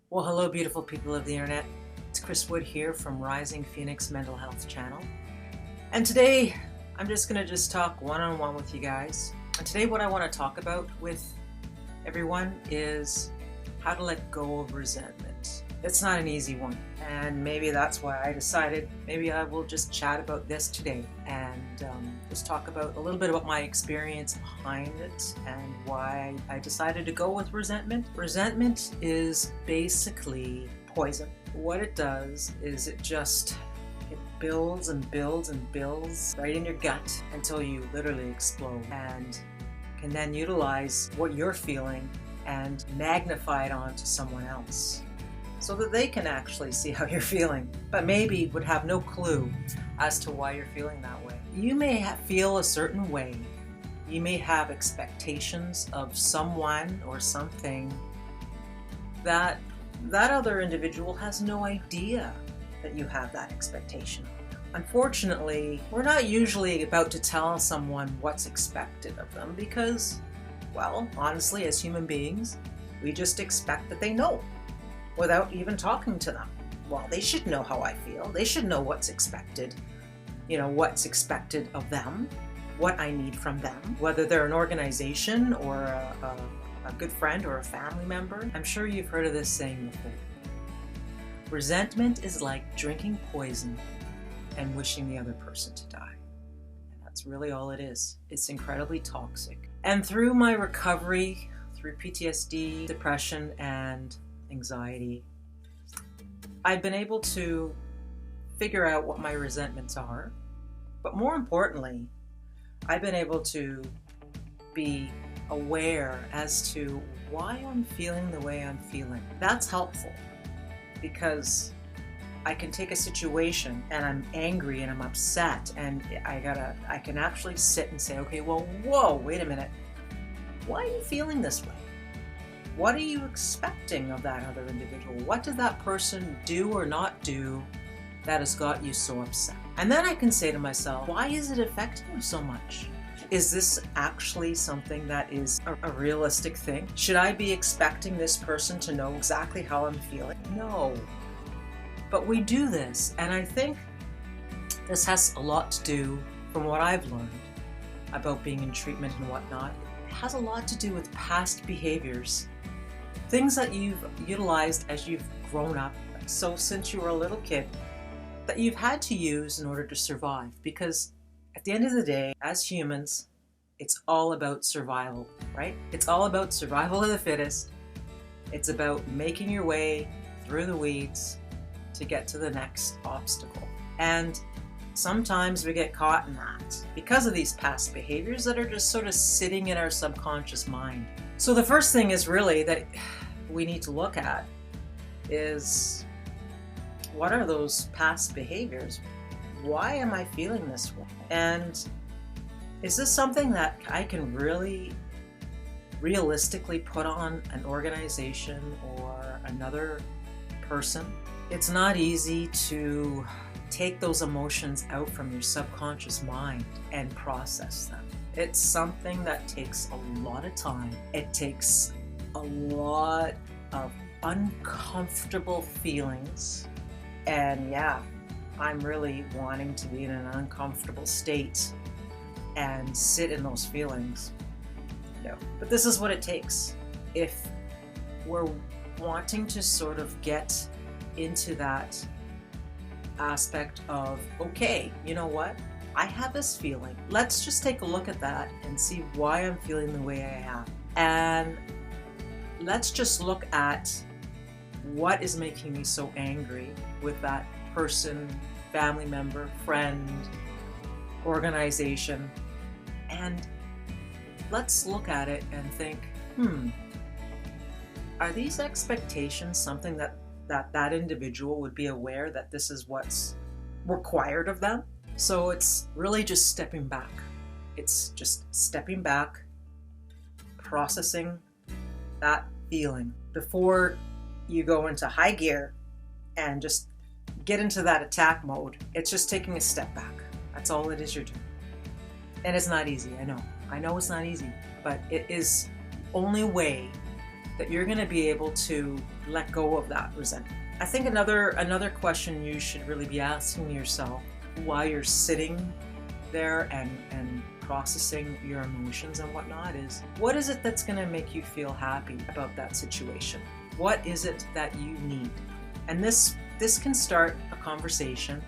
Well, hello, beautiful people of the internet. It's Kris here from Rising Phoenix Mental Health Channel. And today, I'm just going to talk one-on-one with you guys. And today what I want to talk about with everyone is how to let go of resentment. It's not an easy one. And maybe that's why I decided maybe I will just chat about this today and just talk about a little bit about my experience behind it and why I decided to go with resentment. Resentment is basically poison. What it does is it builds and builds and builds right in your gut until you literally explode, and can then utilize what you're feeling and magnify it onto someone else so that they can actually see how you're feeling, but maybe would have no clue as to why you're feeling that way. You may feel a certain way. You may have expectations of someone or something that other individual has no idea that you have that expectation. Unfortunately, we're not usually about to tell someone what's expected of them because, well, honestly, as human beings, we just expect that they know without even talking to them. Well, they should know how I feel. They should know what's expected, what's expected of them, what I need from them, whether they're an organization or a good friend or a family member. I'm sure you've heard of this saying before. Resentment is like drinking poison and wishing the other person to die. And that's really all it is. It's incredibly toxic. And through my recovery, through PTSD, depression, and anxiety, I've been able to figure out what my resentments are, but more importantly, I've been able to be aware as to why I'm feeling the way I'm feeling. That's helpful because I can take a situation and I'm angry and I'm upset, and I can actually sit and say, okay, well, whoa, wait a minute. Why are you feeling this way? What are you expecting of that other individual? What did that person do or not do that has got you so upset? And then I can say to myself, why is it affecting you so much? Is this actually something that is a realistic thing? Should I be expecting this person to know exactly how I'm feeling? No. But we do this, and I think this has a lot to do, from what I've learned about being in treatment and whatnot, it has a lot to do with past behaviors. Things that you've utilized as you've grown up, so since you were a little kid, that you've had to use in order to survive. Because at the end of the day, as humans, it's all about survival, right? It's all about survival of the fittest. It's about making your way through the weeds to get to the next obstacle. And sometimes we get caught in that because of these past behaviors that are just sort of sitting in our subconscious mind. So the first thing is really that we need to look at is, what are those past behaviors? Why am I feeling this way? And is this something that I can really realistically put on an organization or another person? It's not easy to take those emotions out from your subconscious mind and process them. It's something that takes a lot of time. It takes a lot of uncomfortable feelings. And yeah, I'm really wanting to be in an uncomfortable state and sit in those feelings. No. But this is what it takes. If we're wanting to sort of get into that aspect of, okay, you know what? I have this feeling. Let's just take a look at that and see why I'm feeling the way I am. And let's just look at what is making me so angry with that person, family member, friend, organization. And let's look at it and think, are these expectations something that individual would be aware that this is what's required of them? So it's really just stepping back. It's just stepping back, processing that feeling before you go into high gear and just get into that attack mode. It's just taking a step back. That's all it is you're doing. And it's not easy, I know. I know it's not easy, but it is the only way that you're going to be able to let go of that resentment. I think another question you should really be asking yourself while you're sitting there and processing your emotions and whatnot is, what is it that's going to make you feel happy about that situation? What is it that you need? And this can start a conversation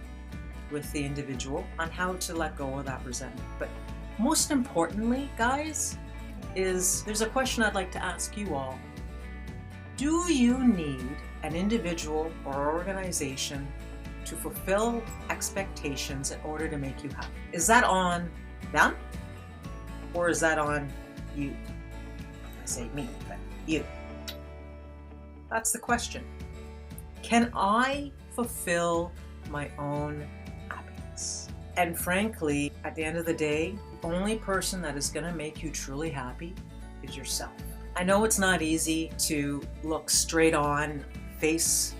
with the individual on how to let go of that resentment. But most importantly, guys, there's a question I'd like to ask you all. Do you need an individual or organization to fulfill expectations in order to make you happy? Is that on them? Or is that on you? I say me, but you. That's the question. Can I fulfill my own happiness? And frankly, at the end of the day, the only person that is going to make you truly happy is yourself. I know it's not easy to look straight on, face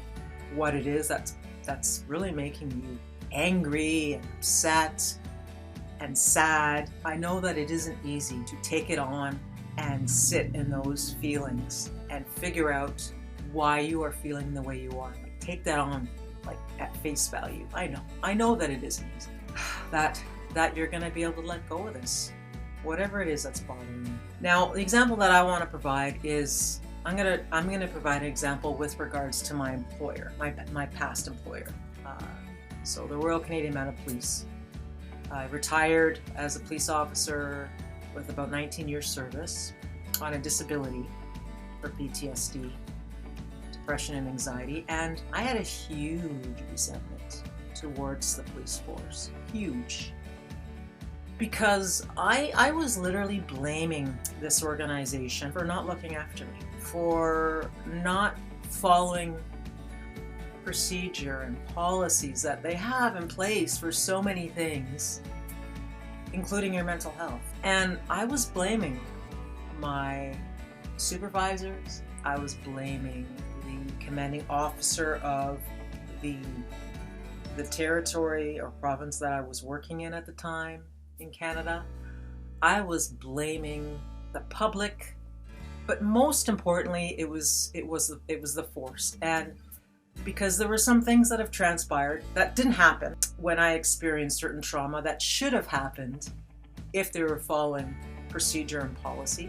what it is that's really making you angry and upset and sad. I know that it isn't easy to take it on and sit in those feelings and figure out why you are feeling the way you are. Like, take that on like at face value. I know that it isn't easy. That you're going to be able to let go of this, whatever it is that's bothering you. Now, the example that I want to provide is I'm going to provide an example with regards to my employer, my past employer. So the Royal Canadian Mounted Police. I retired as a police officer with about 19 years service on a disability for PTSD, depression and anxiety, and I had a huge resentment towards the police force. Huge. Because I was literally blaming this organization for not looking after me, for not following procedure and policies that they have in place for so many things, including your mental health. And I was blaming my supervisors. I was blaming the commanding officer of the territory or province that I was working in at the time in Canada. I was blaming the public, but most importantly, it was the force. And because there were some things that have transpired that didn't happen when I experienced certain trauma that should have happened if they were following procedure and policy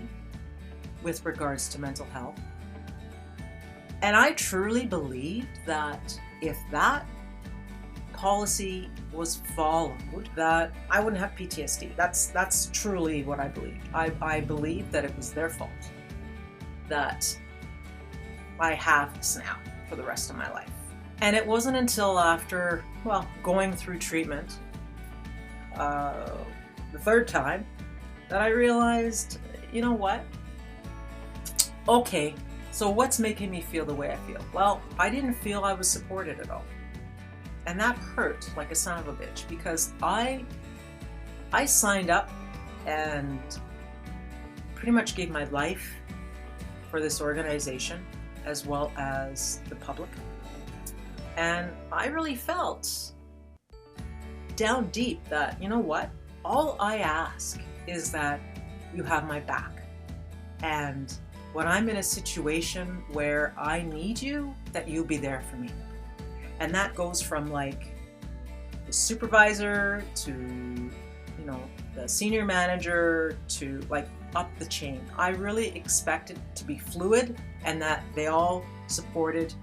with regards to mental health. And I truly believed that if that policy was followed, that I wouldn't have PTSD. That's truly what I believed. I believed that it was their fault that I have this now for the rest of my life. And it wasn't until after, going through treatment the third time that I realized, you know what? Okay, so what's making me feel the way I feel? Well, I didn't feel I was supported at all. And that hurt like a son of a bitch, because I signed up and pretty much gave my life for this organization as well as the public. And I really felt down deep that, you know what? All I ask is that you have my back. And when I'm in a situation where I need you, that you'll be there for me. And that goes from like the supervisor to, the senior manager to like up the chain. I really expect it to be fluid and that they all supported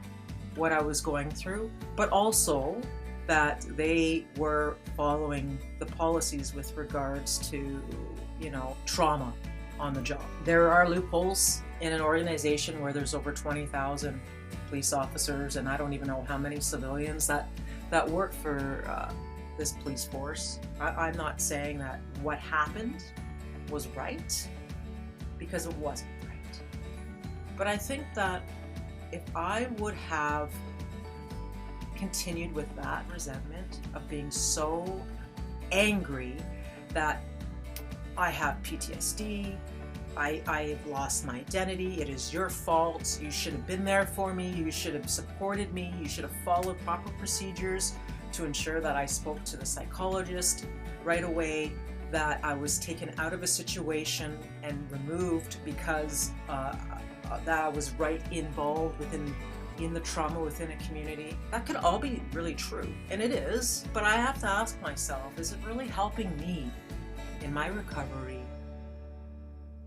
what I was going through, but also that they were following the policies with regards to, trauma on the job. There are loopholes in an organization where there's over 20,000 police officers, and I don't even know how many civilians that work for this police force. I'm not saying that what happened was right, because it wasn't right. But I think that if I would have continued with that resentment of being so angry that I have PTSD, I've lost my identity, it is your fault, you should have been there for me, you should have supported me, you should have followed proper procedures to ensure that I spoke to the psychologist right away, that I was taken out of a situation and removed because that I was right involved in the trauma within a community. That could all be really true, and it is, but I have to ask myself, is it really helping me in my recovery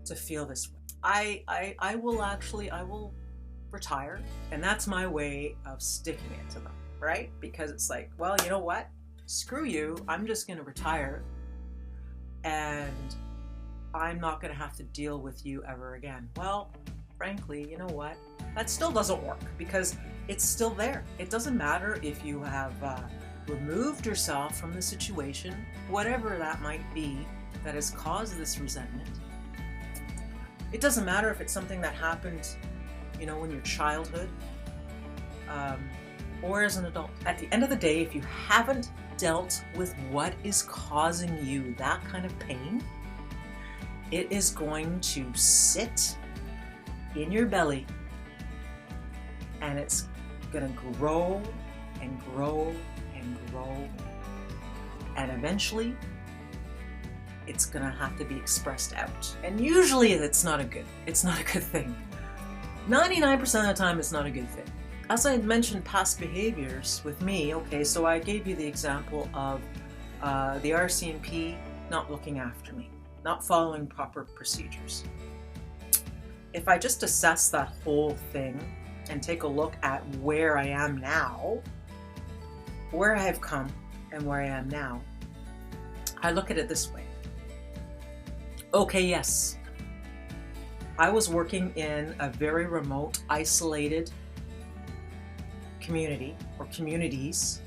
to feel this way? I will retire, and that's my way of sticking it to them, right? Because it's like, well, you know what? Screw you, I'm just going to retire, and I'm not going to have to deal with you ever again. Well, frankly, you know what? That still doesn't work, because it's still there. It doesn't matter if you have removed yourself from the situation, whatever that might be that has caused this resentment. It doesn't matter if it's something that happened, in your childhood, or as an adult. At the end of the day, if you haven't dealt with what is causing you that kind of pain, it is going to sit in your belly, and it's going to grow and grow and grow, and eventually it's going to have to be expressed out. And usually it's not a good thing. 99% of the time it's not a good thing. As I mentioned, past behaviors with me, okay, so I gave you the example of the RCMP not looking after me, not following proper procedures. If I just assess that whole thing and take a look at where I am now, where I have come and where I am now, I look at it this way. Okay, yes, I was working in a very remote, isolated community or communities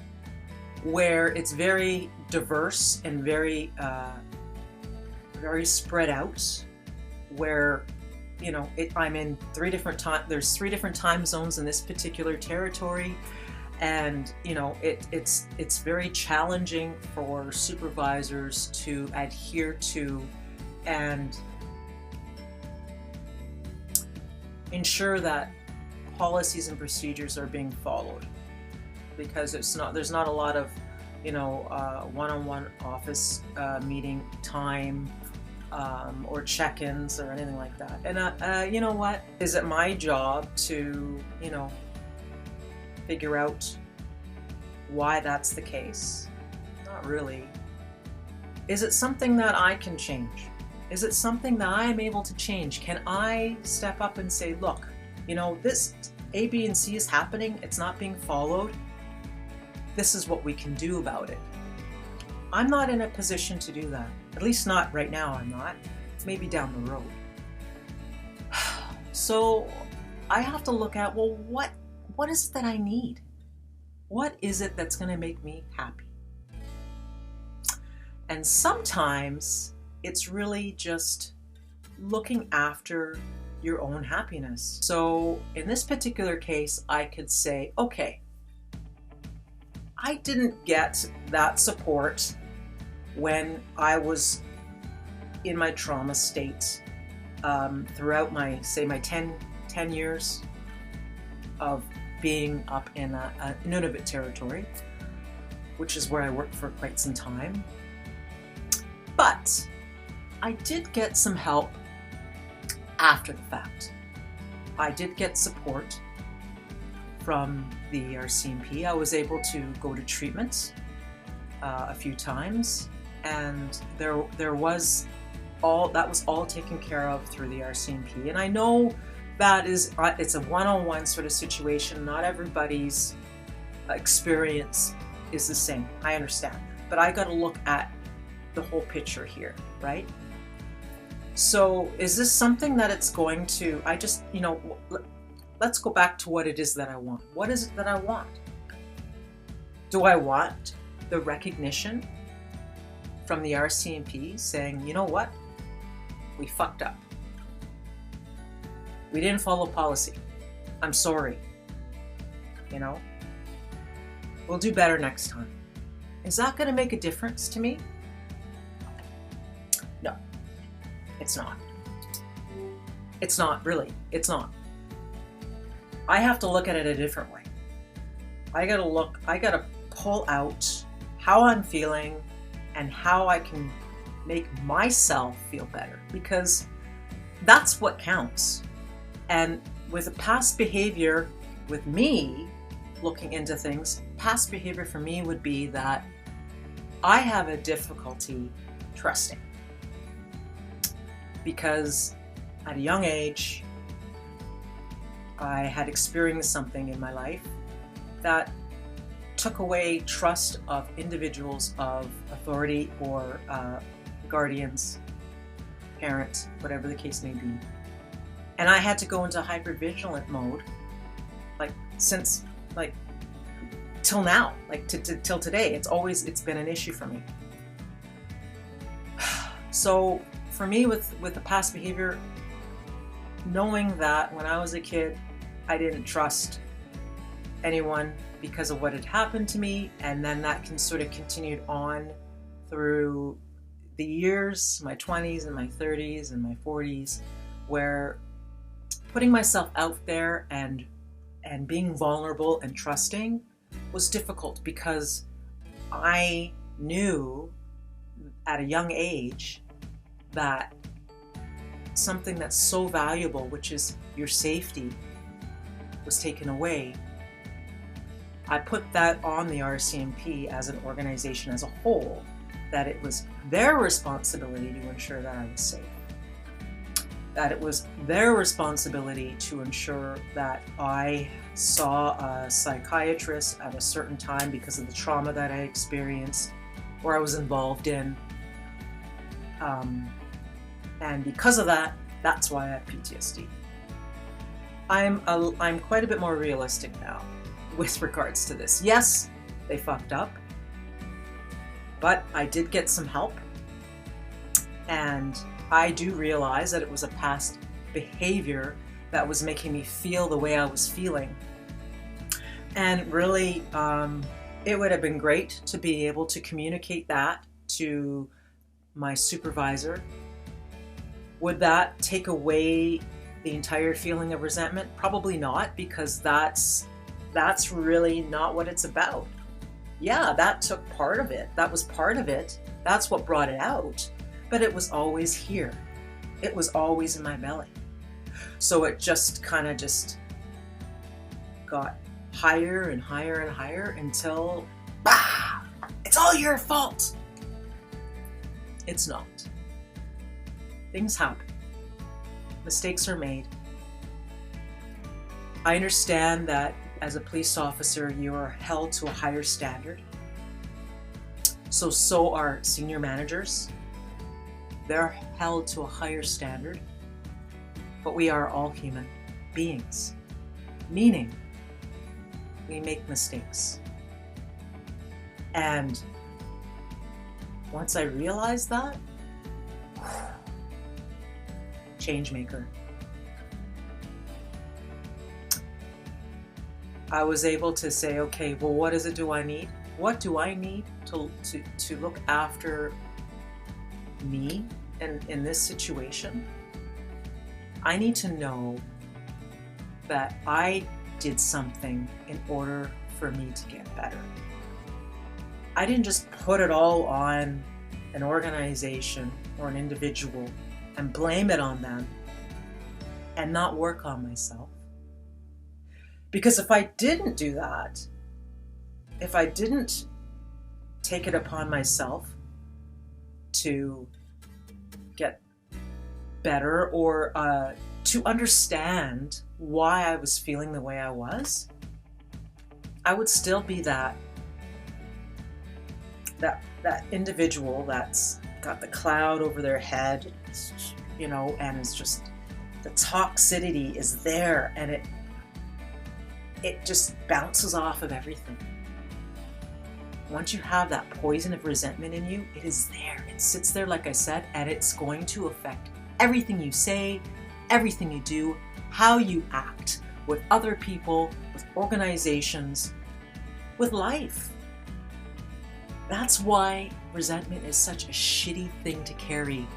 where it's very diverse and very spread out, where I'm in there's 3 different time zones in this particular territory, and it's very challenging for supervisors to adhere to and ensure that policies and procedures are being followed, because there's not a lot of one-on-one office meeting time or check-ins or anything like that. And you know what? Is it my job to figure out why that's the case? Not really. Is it something that I can change? Is it something that I'm able to change? Can I step up and say, look, this A, B, and C is happening. It's not being followed. This is what we can do about it. I'm not in a position to do that. At least not right now, I'm not. Maybe down the road. So I have to look at, well, what is it that I need? What is it that's going to make me happy? And sometimes it's really just looking after your own happiness. So in this particular case, I could say, okay, I didn't get that support when I was in my trauma state throughout my 10 years of being up in Nunavut territory, which is where I worked for quite some time. But I did get some help after the fact. I did get support from the RCMP. I was able to go to treatment a few times, and there was that was all taken care of through the RCMP. And I know that it's a one-on-one sort of situation. Not everybody's experience is the same. I understand, but I got to look at the whole picture here, right? So is this something that it's going to, let's go back to what it is that I want. What is it that I want? Do I want the recognition from the RCMP saying, you know what? We fucked up. We didn't follow policy. I'm sorry. We'll do better next time. Is that going to make a difference to me? No, it's not. It's not, really. It's not. I have to look at it a different way. I gotta pull out how I'm feeling and how I can make myself feel better, because that's what counts. And with a past behavior, with me looking into things, past behavior for me would be that I have a difficulty trusting. Because at a young age, I had experienced something in my life that took away trust of individuals of authority or guardians, parents, whatever the case may be. And I had to go into hypervigilant mode, since till now, till today. It's been an issue for me. So for me, with the past behavior, knowing that when I was a kid, I didn't trust anyone because of what had happened to me, and then that can sort of continued on through the years, my 20s and my 30s and my 40s, where putting myself out there and being vulnerable and trusting was difficult, because I knew at a young age that something that's so valuable, which is your safety, was taken away. I put that on the RCMP as an organization as a whole, that it was their responsibility to ensure that I was safe. That it was their responsibility to ensure that I saw a psychiatrist at a certain time because of the trauma that I experienced or I was involved in. And because of that, that's why I have PTSD. I'm quite a bit more realistic now with regards to this. Yes, they fucked up, but I did get some help, and I do realize that it was a past behavior that was making me feel the way I was feeling. And really, it would have been great to be able to communicate that to my supervisor. Would that take away the entire feeling of resentment? Probably not, because that's really not what it's about. Yeah, that took part of it. That was part of it. That's what brought it out. But it was always here. It was always in my belly. So it just kind of got higher and higher and higher until, it's all your fault. It's not. Things happen. Mistakes are made. I understand that as a police officer, you are held to a higher standard. So are senior managers. They're held to a higher standard. But we are all human beings. Meaning, we make mistakes. And once I realized that, change maker. I was able to say, okay, well, what is it do I need? What do I need to look after me in this situation? I need to know that I did something in order for me to get better. I didn't just put it all on an organization or an individual and blame it on them and not work on myself. Because if I didn't do that, if I didn't take it upon myself to get better or to understand why I was feeling the way I was, I would still be that individual that's got the cloud over their head, and it's just, the toxicity is there, and it just bounces off of everything. Once you have that poison of resentment in you, it is there. It sits there, like I said, and it's going to affect everything you say, everything you do, how you act with other people, with organizations, with life. That's why resentment is such a shitty thing to carry.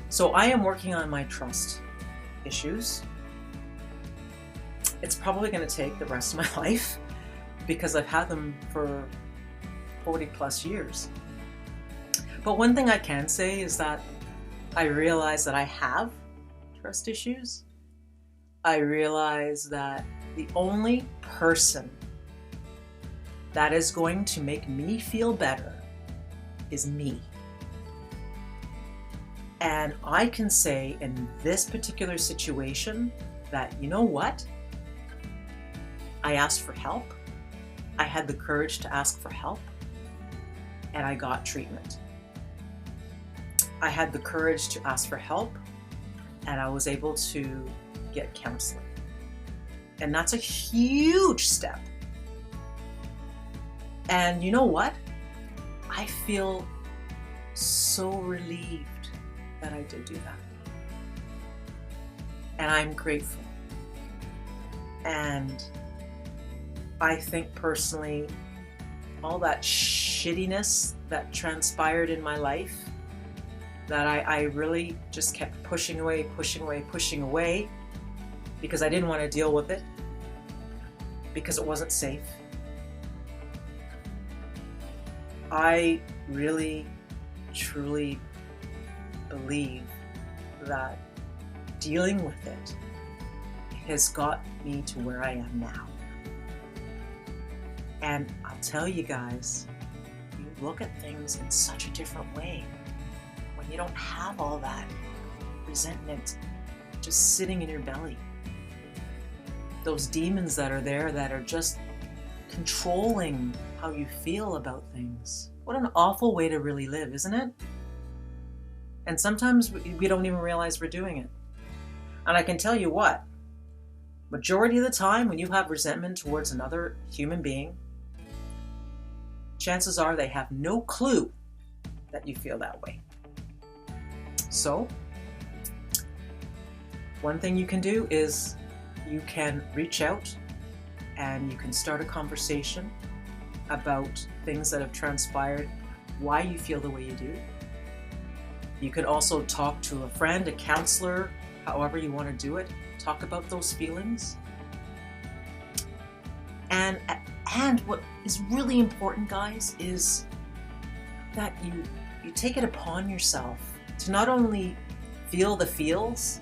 So I am working on my trust issues. It's probably going to take the rest of my life because I've had them for 40 plus years. But one thing I can say is that I realize that I have trust issues, I realized that the only person that is going to make me feel better is me. And I can say in this particular situation that, you know what? I asked for help. I had the courage to ask for help, and I got treatment. I had the courage to ask for help, and I was able to get counseling. And that's a huge step. And you know what? I feel so relieved that I did do that. And I'm grateful. And I think personally, all that shittiness that transpired in my life, that I really just kept pushing away, because I didn't want to deal with it, because it wasn't safe. I really, truly believe that dealing with it has got me to where I am now. And I'll tell you guys, you look at things in such a different way when you don't have all that resentment just sitting in your belly. Those demons that are there that are just controlling how you feel about things. What an awful way to really live, isn't it? And sometimes we don't even realize we're doing it. And I can tell you what, majority of the time when you have resentment towards another human being, chances are they have no clue that you feel that way. So, one thing you can do is you can reach out and you can start a conversation about things that have transpired, why you feel the way you do. You could also talk to a friend, a counselor, however you want to do it. Talk about those feelings. And what is really important, guys, is that you take it upon yourself to not only feel the feels,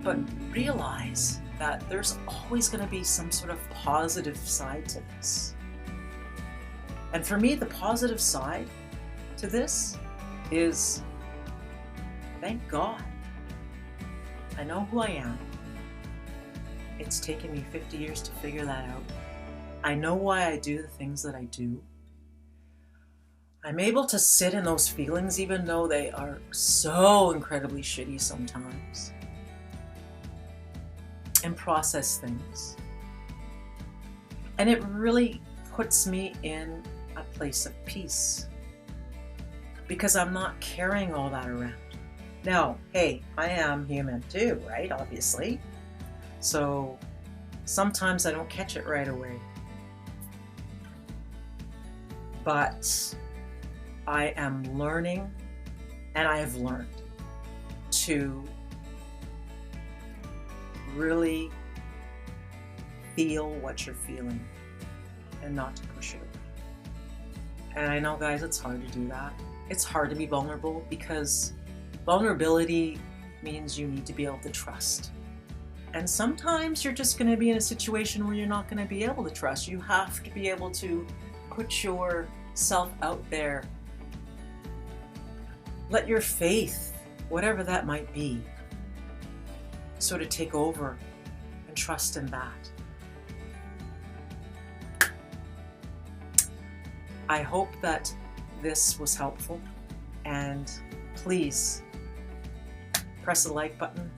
but realize that there's always going to be some sort of positive side to this. And for me, the positive side to this is, thank God, I know who I am. It's taken me 50 years to figure that out. I know why I do the things that I do. I'm able to sit in those feelings even though they are so incredibly shitty sometimes, and process things. And it really puts me in a place of peace because I'm not carrying all that around. Now, hey, I am human too, right? Obviously. So sometimes I don't catch it right away. But I am learning, and I have learned to really feel what you're feeling and not to push it away. And I know, guys, it's hard to do that. It's hard to be vulnerable because vulnerability means you need to be able to trust. And sometimes you're just going to be in a situation where you're not going to be able to trust. You have to be able to put yourself out there. Let your faith, whatever that might be, sort of take over and trust in that. I hope that this was helpful, and please press the like button,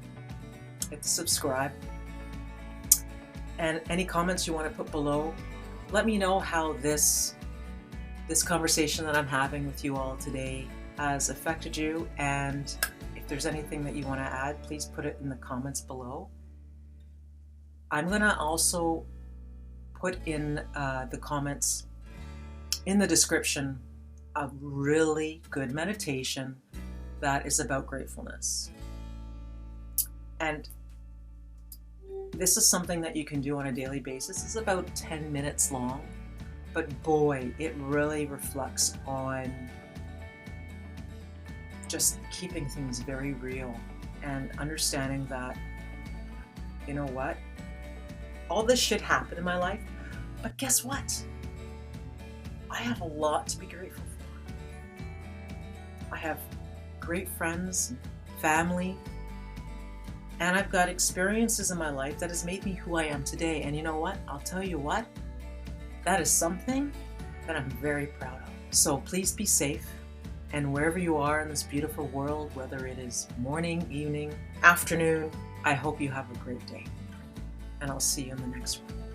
hit the subscribe, and any comments you want to put below. Let me know how this conversation that I'm having with you all today has affected you, and if there's anything that you want to add, please put it in the comments below. I'm going to also put in the comments in the description a really good meditation that is about gratefulness. And this is something that you can do on a daily basis. It's about 10 minutes long, but boy, it really reflects on just keeping things very real and understanding that you know what? All this shit happened in my life, but guess what? I have a lot to be grateful for. I have great friends and family, and I've got experiences in my life that has made me who I am today. And you know what? I'll tell you what, that is something that I'm very proud of. So please be safe, and wherever you are in this beautiful world, whether it is morning, evening, afternoon, I hope you have a great day. And I'll see you in the next one.